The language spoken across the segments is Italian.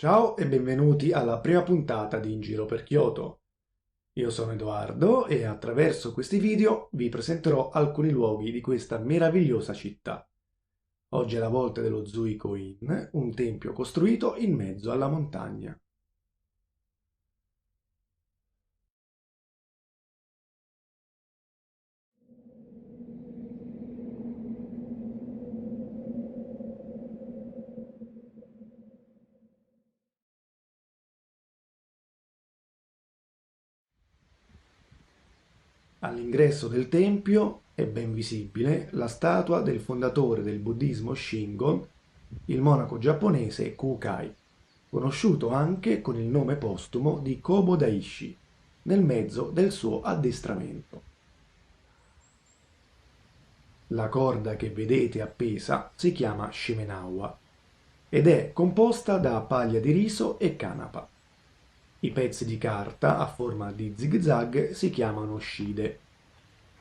Ciao e benvenuti alla prima puntata di In Giro per Kyoto. Io sono Edoardo e attraverso questi video vi presenterò alcuni luoghi di questa meravigliosa città. Oggi è la volta dello Zuiko-in, un tempio costruito in mezzo alla montagna. All'ingresso del tempio è ben visibile la statua del fondatore del buddismo Shingon, il monaco giapponese Kukai, conosciuto anche con il nome postumo di Kobo Daishi, nel mezzo del suo addestramento. La corda che vedete appesa si chiama Shimenawa ed è composta da paglia di riso e canapa. I pezzi di carta a forma di zigzag si chiamano Shide.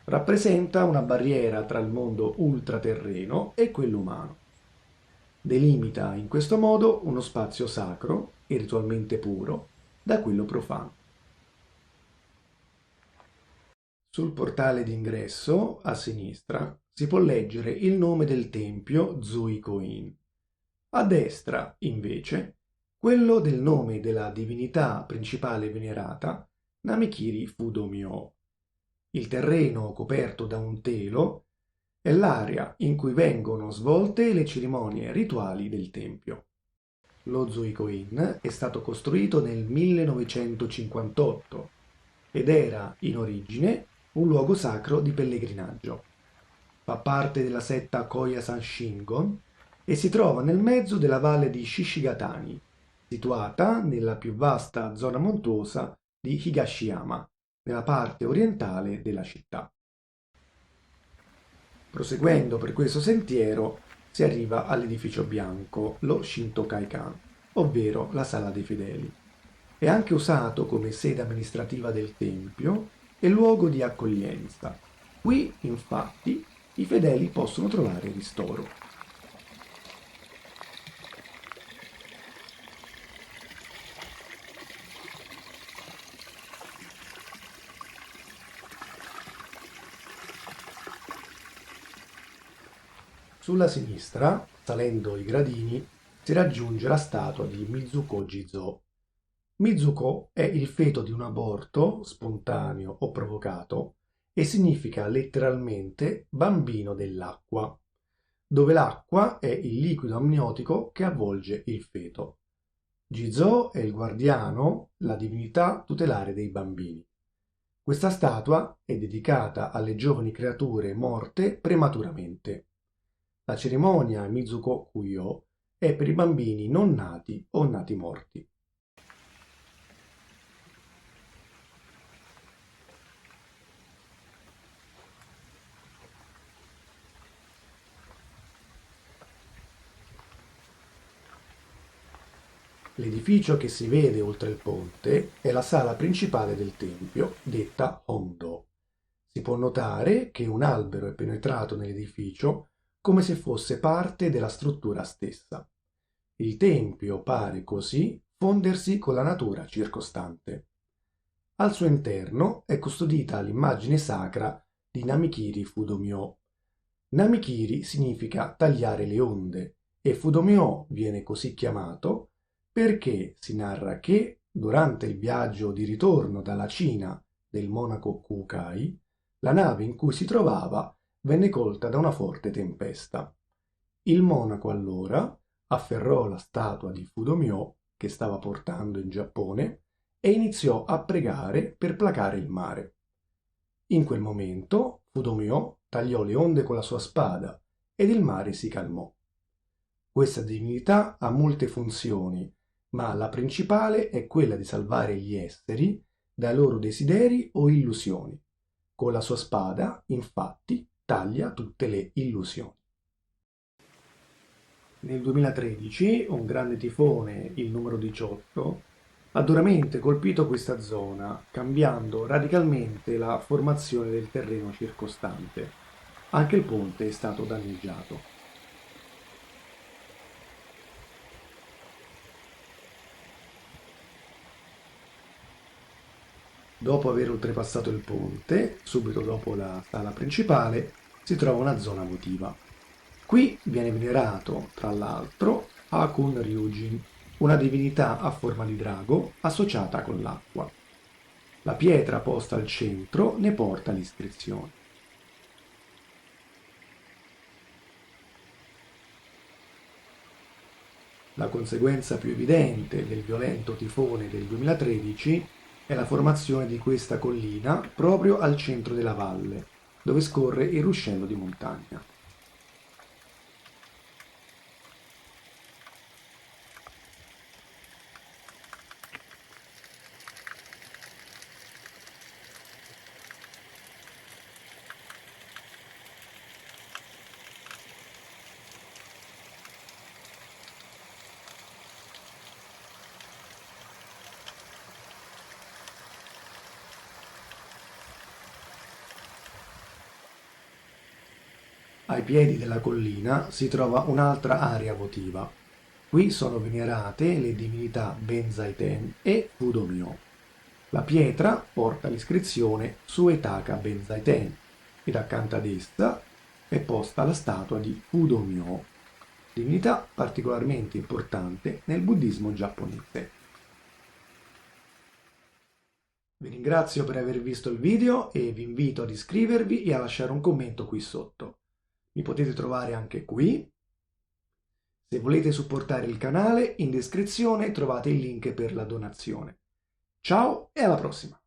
Rappresenta una barriera tra il mondo ultraterreno e quello umano. Delimita in questo modo uno spazio sacro e ritualmente puro da quello profano. Sul portale d'ingresso, a sinistra, si può leggere il nome del tempio Zuiko-in. A destra, invece, quello del nome della divinità principale venerata, Namikiri Fudomyo. Il terreno coperto da un telo è l'area in cui vengono svolte le cerimonie rituali del tempio. Lo Zuiko-in è stato costruito nel 1958 ed era, in origine, un luogo sacro di pellegrinaggio. Fa parte della setta Koyasan Shingon e si trova nel mezzo della valle di Shishigatani, situata nella più vasta zona montuosa di Higashiyama, nella parte orientale della città. Proseguendo per questo sentiero si arriva all'edificio bianco, lo Shinto-Kaikan, ovvero la Sala dei Fedeli. È anche usato come sede amministrativa del tempio e luogo di accoglienza. Qui, infatti, i fedeli possono trovare ristoro. Sulla sinistra, salendo i gradini, si raggiunge la statua di Mizuko Jizo. Mizuko è il feto di un aborto, spontaneo o provocato, e significa letteralmente bambino dell'acqua, dove l'acqua è il liquido amniotico che avvolge il feto. Jizo è il guardiano, la divinità tutelare dei bambini. Questa statua è dedicata alle giovani creature morte prematuramente. La cerimonia Mizuko Kuyo è per i bambini non nati o nati morti. L'edificio che si vede oltre il ponte è la sala principale del tempio, detta Hondo. Si può notare che un albero è penetrato nell'edificio come se fosse parte della struttura stessa. Il tempio pare così fondersi con la natura circostante. Al suo interno è custodita l'immagine sacra di Namikiri Fudomyo. Namikiri significa tagliare le onde e Fudomyo viene così chiamato perché si narra che, durante il viaggio di ritorno dalla Cina del monaco Kukai, la nave in cui si trovava venne colta da una forte tempesta. Il monaco allora afferrò la statua di Fudomyo che stava portando in Giappone e iniziò a pregare per placare il mare. In quel momento Fudomyo tagliò le onde con la sua spada ed il mare si calmò. Questa divinità ha molte funzioni, ma la principale è quella di salvare gli esseri dai loro desideri o illusioni. Con la sua spada, infatti, taglia tutte le illusioni. Nel 2013 un grande tifone, il numero 18, ha duramente colpito questa zona, cambiando radicalmente la formazione del terreno circostante. Anche il ponte è stato danneggiato. Dopo aver oltrepassato il ponte, subito dopo la sala principale, si trova una zona votiva. Qui viene venerato, tra l'altro, Hakun Ryujin, una divinità a forma di drago associata con l'acqua. La pietra posta al centro ne porta l'iscrizione. La conseguenza più evidente del violento tifone del 2013 è la formazione di questa collina proprio al centro della valle, dove scorre il ruscello di montagna. Ai piedi della collina si trova un'altra area votiva. Qui sono venerate le divinità Benzaiten e Fudomyo. La pietra porta l'iscrizione Suetaka Benzaiten ed accanto ad essa è posta la statua di Fudomyo, divinità particolarmente importante nel buddismo giapponese. Vi ringrazio per aver visto il video e vi invito ad iscrivervi e a lasciare un commento qui sotto. Mi potete trovare anche qui. Se volete supportare il canale, in descrizione trovate il link per la donazione. Ciao e alla prossima!